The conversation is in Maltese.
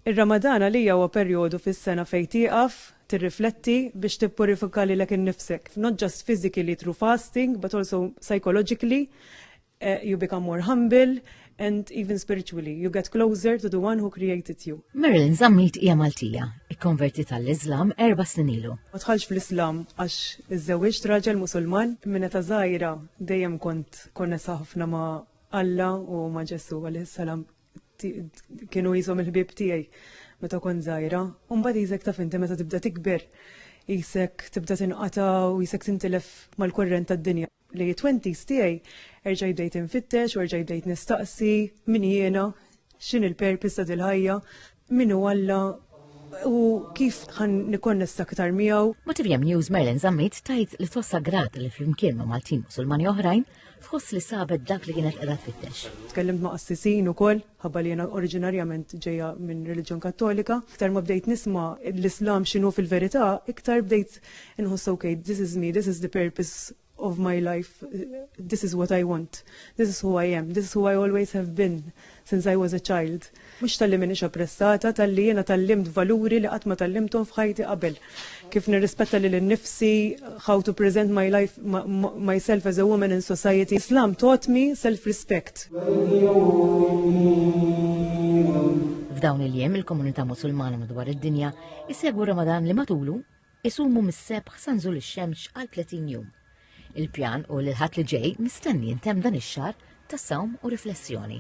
Ir-Ramadan għalija huwa perjodu fis-sena fejn tieqaf, tirrifletti biex tippurifika lilek innifsek. Not just physically through fasting, but also psychologically. You become more humble and even spiritually. You get closer to the one who created you. Marilyn Zammit hija Maltija, ikkonverti tal-Iżlam 4 snin ilu. Ma tħallx fl-Islam għax iżżewwiġt raġel Musulman minn meta żgħira dejjem konnessa ħafna ma' Alla u ma' Ġesu alayhis salam. Kienu jisom il-ħbib tiegħi meta kont żgħira. U mbagħad jisek taf inti meta tibda tikber, jisek tibda tinqata u jisek tintilef mal-kurrent tad-dinja. Li 20s tiegħi erġa' bdejt infittex u erġa' bdejt nistaqsi min jiena, x'in il-purpose ta' dil-ħajja, min hu Alla u kif ħan nikonnessa aktar miegħu. Motivjem News Marilyn Zammit tajt li tossa grata li flimkien ma' Maltin Musulmani oħrajn tħoss li sabet dak li kienet qiegħda tfittex. Tkellimt ma' qassisin ukoll, ħabba li jiena oriġinarjament ġejja minn reliġjon Kattolika. Iktar ma bdejt nisma' l-Islam x'inhu fil-verità, iktar bdejt inħoss okay, this is me, this is the purpose of my life, this is what I want, this is who I am, this is who I always have been since I was a child. Mux tal-li minix appressata, tal-li jena tal-limt valuri li għatma tal-limtom fħajti qabel. Kif nirrispetta li l-nifsi, how to present my life, myself as a woman in society. Islam taught me self-respect. F'dawn il-jem il-komunità musulmana madwar id-dinja jisegwu Ramadan li matulu isumu mis-sebħ sanżul ix-xemx għal 30 jum. Il-pjan u l-ħat li ġej mistenni jintem dan ix-xahar ta' sawm u riflessjoni.